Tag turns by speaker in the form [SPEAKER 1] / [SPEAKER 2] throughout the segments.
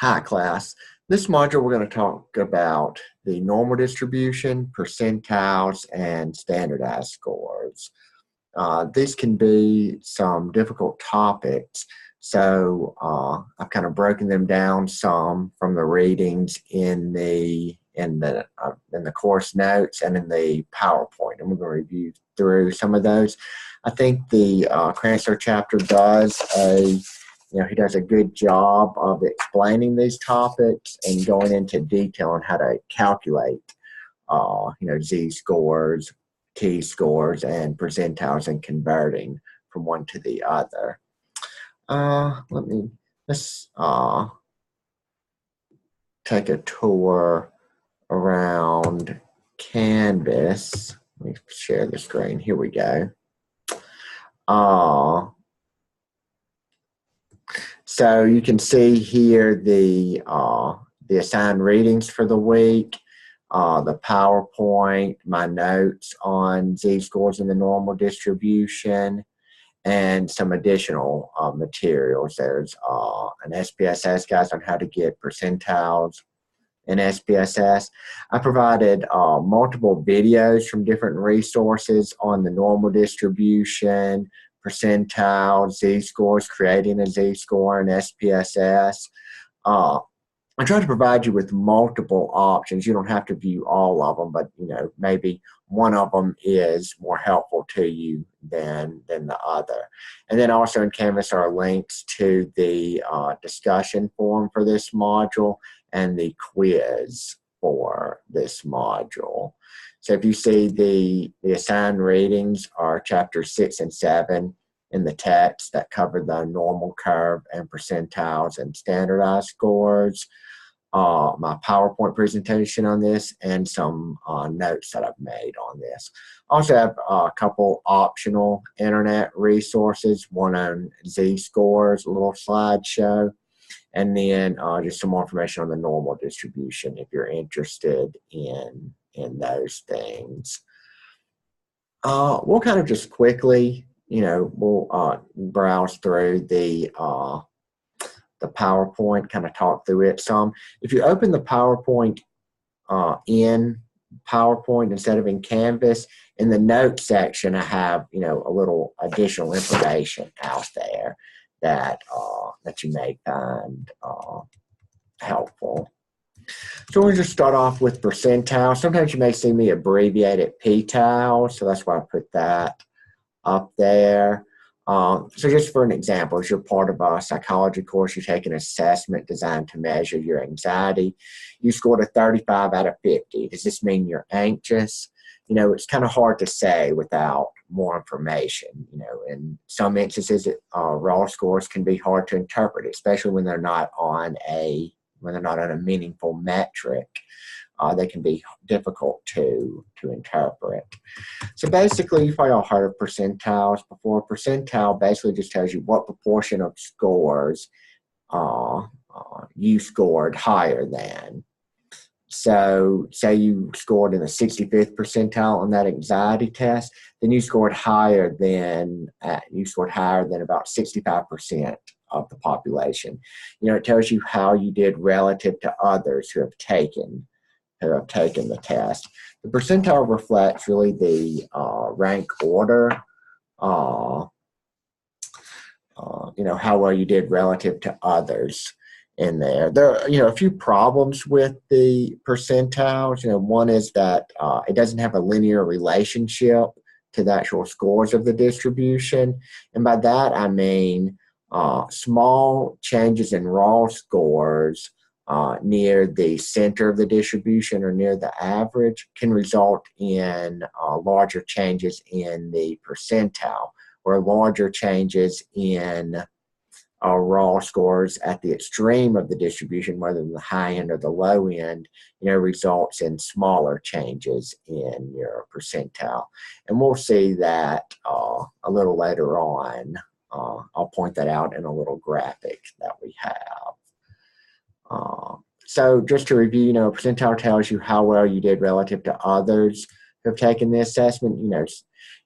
[SPEAKER 1] Hi class. This module we're going to talk about the normal distribution, percentiles, and standardized scores. These can be some difficult topics, so I've kind of broken them down some from the readings in the course notes and in the PowerPoint, and we're going to review through some of those. I think the Cransler chapter does he does a good job of explaining these topics and going into detail on how to calculate, Z-scores, T-scores, and percentiles and converting from one to the other. Let's take a tour around Canvas. Let me share the screen. Here we go. So you can see here the assigned readings for the week, the PowerPoint, my notes on Z-scores and the normal distribution, and some additional materials. There's an SPSS guide on how to get percentiles in SPSS. I provided multiple videos from different resources on the normal distribution, percentiles, Z-scores, creating a Z-score in SPSS. I try to provide you with multiple options. You don't have to view all of them, but maybe one of them is more helpful to you than the other. And then also in Canvas are links to the discussion forum for this module and the quiz for this module. So if you see the assigned readings are chapters 6 and 7 in the text that cover the normal curve and percentiles and standardized scores, my PowerPoint presentation on this, and some notes that I've made on this. I also have a couple optional internet resources, one on Z-scores, a little slideshow, and then just some more information on the normal distribution if you're interested in those things. We'll kind of just quickly, we'll browse through the PowerPoint, kind of talk through it some. If you open the PowerPoint in PowerPoint instead of in Canvas, in the notes section, I have, a little additional information out there that you may find helpful. So we'll just start off with percentile. Sometimes you may see me abbreviate it p-tile, so that's why I put that up there. So just for an example, as you're part of a psychology course, you take an assessment designed to measure your anxiety. You scored a 35 out of 50. Does this mean you're anxious? It's kind of hard to say without more information. In some instances, raw scores can be hard to interpret, especially when they're not on a meaningful metric. They can be difficult to interpret. So basically, you've probably all heard of percentiles before. Percentile basically just tells you what proportion of scores you scored higher than. So say you scored in the 65th percentile on that anxiety test, then you scored higher than about 65% of the population. It tells you how you did relative to others who have taken the test. The percentile reflects really the rank order, how well you did relative to others in there. There are, a few problems with the percentiles. One is that it doesn't have a linear relationship to the actual scores of the distribution. And by that, I mean small changes in raw scores near the center of the distribution or near the average can result in larger changes in the percentile, or larger changes in raw scores at the extreme of the distribution, whether in the high end or the low end, results in smaller changes in your percentile. And we'll see that a little later on. I'll point that out in a little graphic that we have. So just to review, percentile tells you how well you did relative to others who have taken the assessment.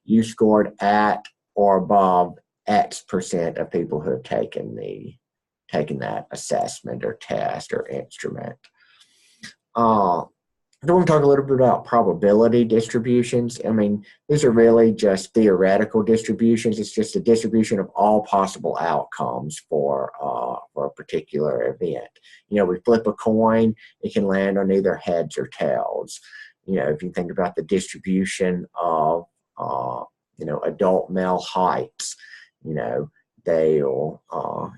[SPEAKER 1] You scored at or above X% of people who have taken the taking that assessment or test or instrument. I want to talk a little bit about probability distributions. I mean, these are really just theoretical distributions. It's just a distribution of all possible outcomes for a particular event. You know, we flip a coin, it can land on either heads or tails. You know, if you think about the distribution of, you know, adult male heights, you know, they'll,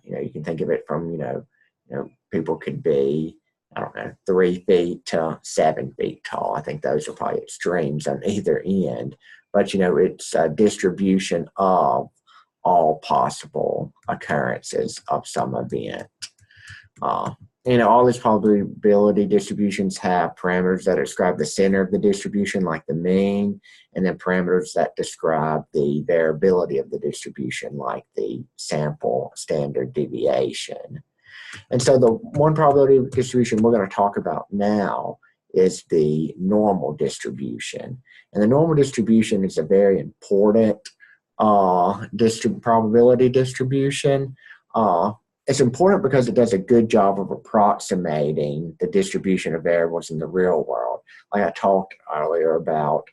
[SPEAKER 1] you know, you can think of it from, you know, people could be, I don't know, 3 feet to 7 feet tall. I think those are probably extremes on either end. But, you know, it's a distribution of all possible occurrences of some event. You know, all these probability distributions have parameters that describe the center of the distribution, like the mean, and then parameters that describe the variability of the distribution, like the sample standard deviation. And so the one probability distribution we're going to talk about now is the normal distribution. And the normal distribution is a very important probability distribution. It's important because it does a good job of approximating the distribution of variables in the real world. Like I talked earlier about,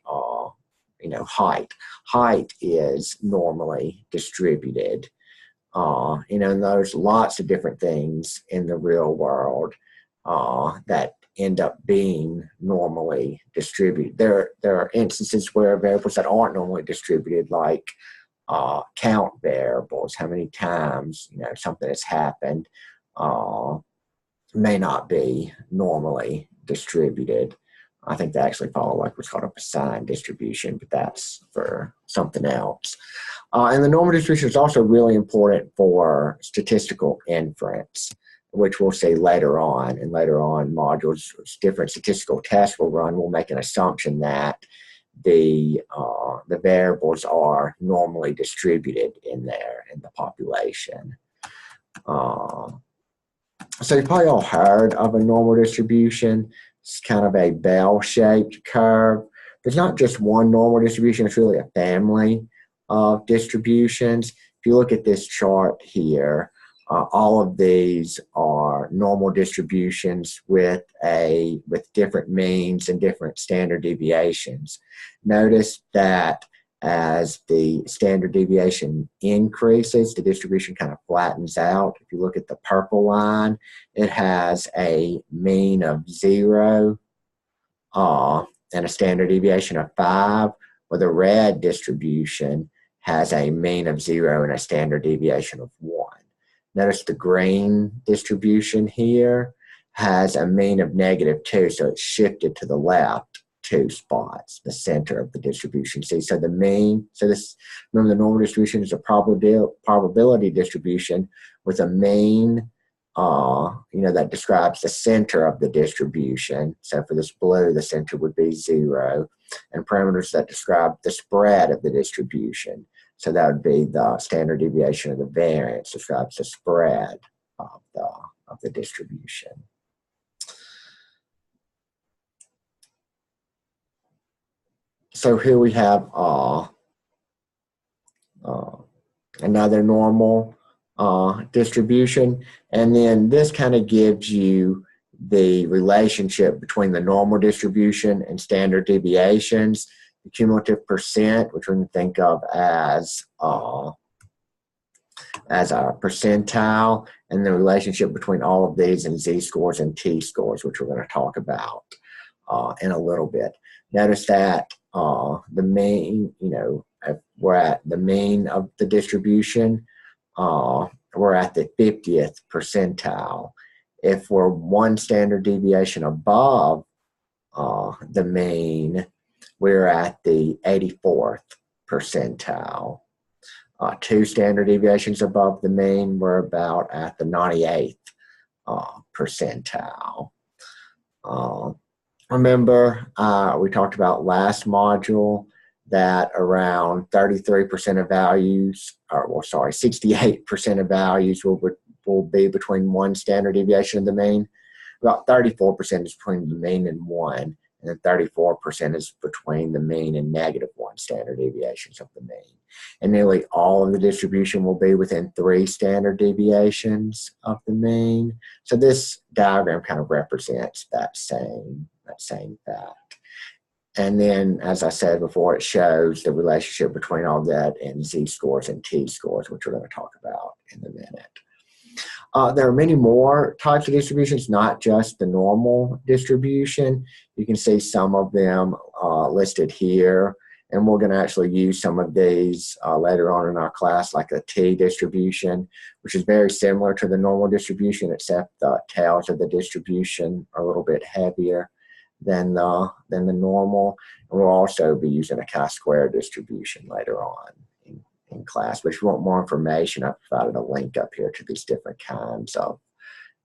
[SPEAKER 1] you know, height. Height is normally distributed. You know, and there's lots of different things in the real world that end up being normally distributed. There are instances where variables that aren't normally distributed, like count variables, how many times, you know, something has happened, may not be normally distributed. I think they actually follow like what's called a Poisson distribution, but that's for something else. And the normal distribution is also really important for statistical inference, which we'll see later on. And later on modules, different statistical tests we'll run, we'll make an assumption that the variables are normally distributed in the population. So you've probably all heard of a normal distribution. It's kind of a bell-shaped curve. There's not just one normal distribution, it's really a family of distributions. If you look at this chart here, all of these are normal distributions with different means and different standard deviations. Notice that as the standard deviation increases, the distribution kind of flattens out. If you look at the purple line, it has a mean of 0 and a standard deviation of 5, where the red distribution has a mean of 0 and a standard deviation of 1. Notice the green distribution here has a mean of -2, so it's shifted to the left 2 spots, the center of the distribution. See, so the mean, so this, remember the normal distribution is a probability distribution with a mean, you know, that describes the center of the distribution. So for this blue, the center would be 0, and parameters that describe the spread of the distribution. So that would be the standard deviation of the variance, describes the spread of the distribution. So here we have another normal distribution, and then this kind of gives you the relationship between the normal distribution and standard deviations, the cumulative percent, which we can think of as a percentile, and the relationship between all of these and Z-scores and T-scores, which we're going to talk about in a little bit. Notice that the mean, you know, if we're at the mean of the distribution, we're at the 50th percentile. If we're 1 standard deviation above the mean, we're at the 84th percentile. 2 standard deviations above the mean, we're about at the 98th percentile. Remember, we talked about last module that around 33% of values, or well, sorry, 68% of values will be between 1 standard deviation of the mean. About 34% is between the mean and 1, and then 34% is between the mean and -1. standard deviations of the mean. And nearly all of the distribution will be within 3 standard deviations of the mean. So this diagram kind of represents that same fact. And then, as I said before, it shows the relationship between all that and Z-scores and T-scores, which we're going to talk about in a minute. There are many more types of distributions, not just the normal distribution. You can see some of them listed here, and we're going to actually use some of these later on in our class, like a T-distribution, which is very similar to the normal distribution, except the tails of the distribution are a little bit heavier than the normal. And we'll also be using a chi-square distribution later on in class. But if you want more information, I've provided a link up here to these different kinds of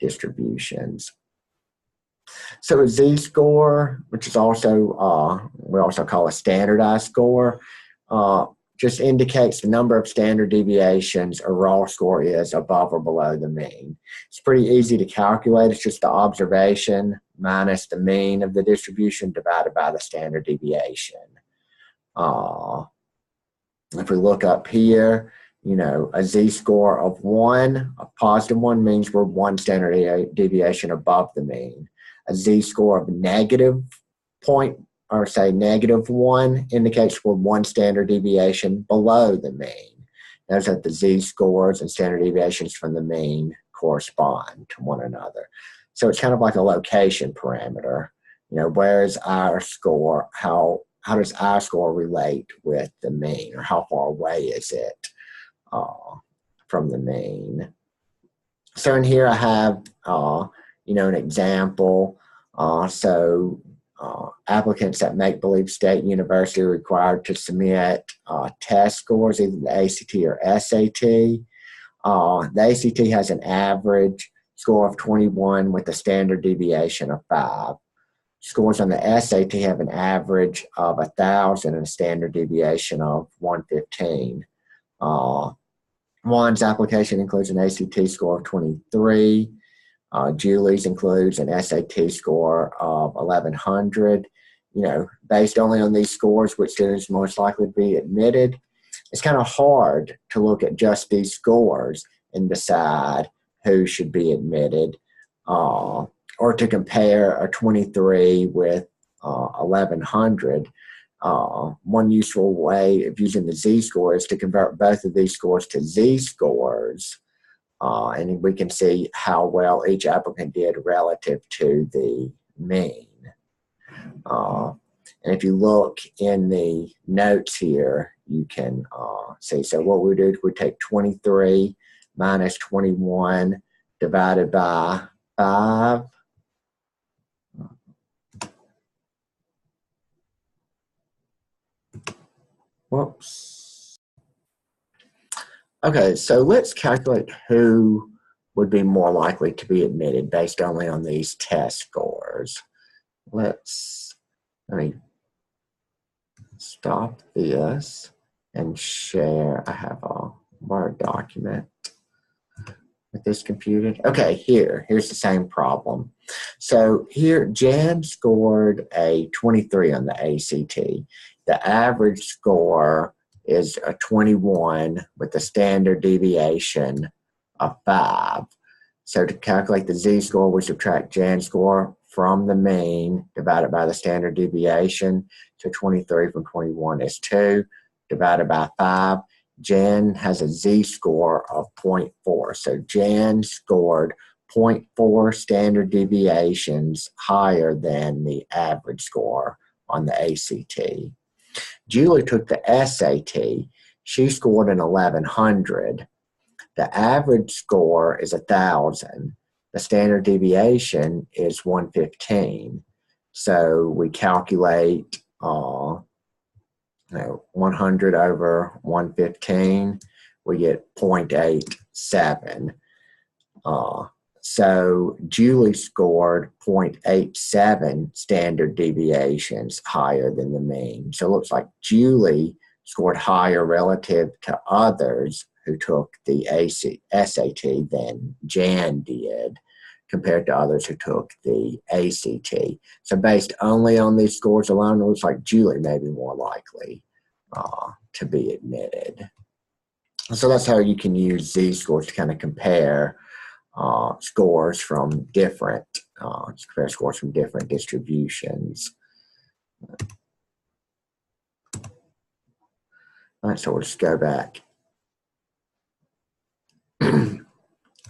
[SPEAKER 1] distributions. So a Z-score, which is also, we also call a standardized score, just indicates the number of standard deviations a raw score is above or below the mean. It's pretty easy to calculate. It's just the observation minus the mean of the distribution divided by the standard deviation. If we look up here, you know, a Z-score of 1, a positive 1 means we're 1 standard deviation above the mean. A Z-score of -0.1 indicates we're 1 standard deviation below the mean. Notice that the Z-scores and standard deviations from the mean correspond to one another. So it's kind of like a location parameter. You know, where's our score? How does our score relate with the mean, or how far away is it from the mean? So in here I have, you know, an example. Applicants at Make-Believe State University are required to submit test scores, either the ACT or SAT. The ACT has an average score of 21 with a standard deviation of 5. Scores on the SAT have an average of 1,000 and a standard deviation of 115. Juan's application includes an ACT score of 23. Julie's includes an SAT score of 1,100. You know, based only on these scores, which students most likely to be admitted, it's kind of hard to look at just these scores and decide who should be admitted, or to compare a 23 with 1,100. One useful way of using the Z-score is to convert both of these scores to Z-scores, and we can see how well each applicant did relative to the mean. And if you look in the notes here, you can see, so what we do is we take 23 minus 21 divided by 5. Whoops. Okay, so let's calculate who would be more likely to be admitted based only on these test scores. Let me stop this and share. I have a Word document with this computed. Okay, here's the same problem. So here, Jan scored a 23 on the ACT. The average score is a 21 with a standard deviation of 5. So to calculate the Z-score, we subtract Jan's score from the mean divided by the standard deviation. So 23 from 21 is 2 divided by 5. Jan has a Z-score of 0.4. So Jan scored 0.4 standard deviations higher than the average score on the ACT. Julie took the SAT. She scored an 1,100. The average score is 1,000. The standard deviation is 115. So we calculate 100 over 115. We get 0.87. So Julie scored 0.87 standard deviations higher than the mean. So it looks like Julie scored higher relative to others who took the SAT than Jan did compared to others who took the ACT. So based only on these scores alone, it looks like Julie may be more likely to be admitted. So that's how you can use Z-scores to kind of compare scores from different distributions. All right, so we'll just go back.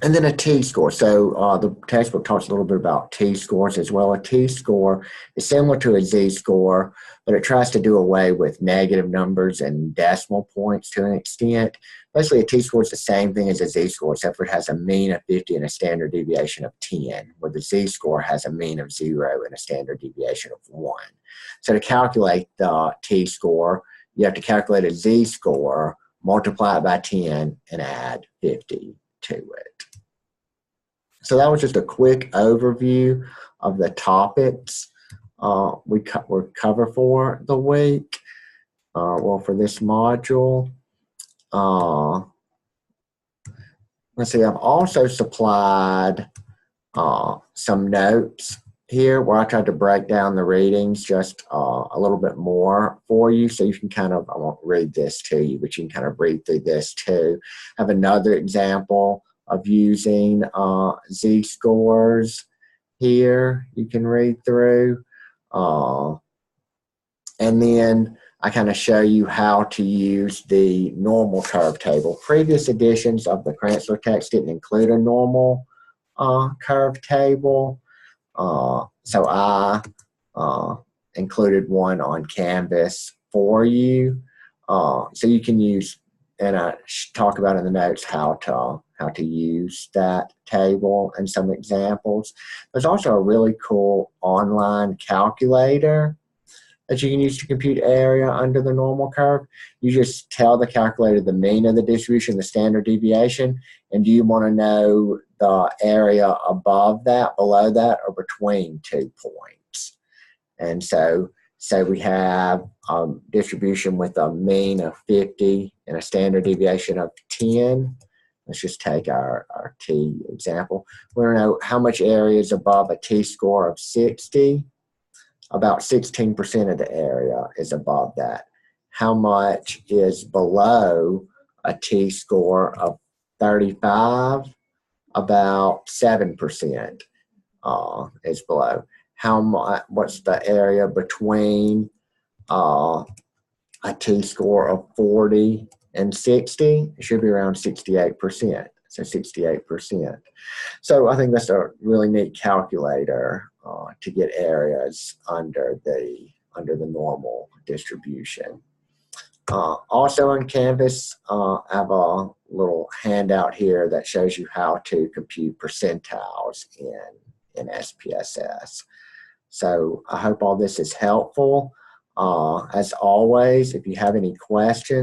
[SPEAKER 1] And then a T-score. So the textbook talks a little bit about T-scores as well. A T-score is similar to a Z-score, but it tries to do away with negative numbers and decimal points to an extent. Basically, a T-score is the same thing as a Z-score, except for it has a mean of 50 and a standard deviation of 10, where the Z-score has a mean of 0 and a standard deviation of 1. So to calculate the T-score, you have to calculate a Z-score, multiply it by 10, and add 50 to it. So that was just a quick overview of the topics we cover for the week, for this module. Let's see, I've also supplied some notes here where I tried to break down the readings just a little bit more for you, so you can kind of, I won't read this to you, but you can kind of read through this too. I have another example of using Z-scores here you can read through. And then I kind of show you how to use the normal curve table. Previous editions of the Kranzler text didn't include a normal curve table. So I included one on Canvas for you. So you can use, and I talk about in the notes how to use that table and some examples. There's also a really cool online calculator that you can use to compute area under the normal curve. You just tell the calculator the mean of the distribution, the standard deviation, and do you want to know the area above that, below that, or between 2 points? And so say we have distribution with a mean of 50 and a standard deviation of 10. Let's just take our T example. We want to know how much area is above a T-score of 60. About 16% of the area is above that. How much is below a T-score of 35? About 7% is below. What's the area between a T-score of 40 and 60? It should be around 68%. So 68%. So I think that's a really neat calculator to get areas under the normal distribution. Also on Canvas, I have a little handout here that shows you how to compute percentiles in SPSS. So I hope all this is helpful. As always, if you have any questions,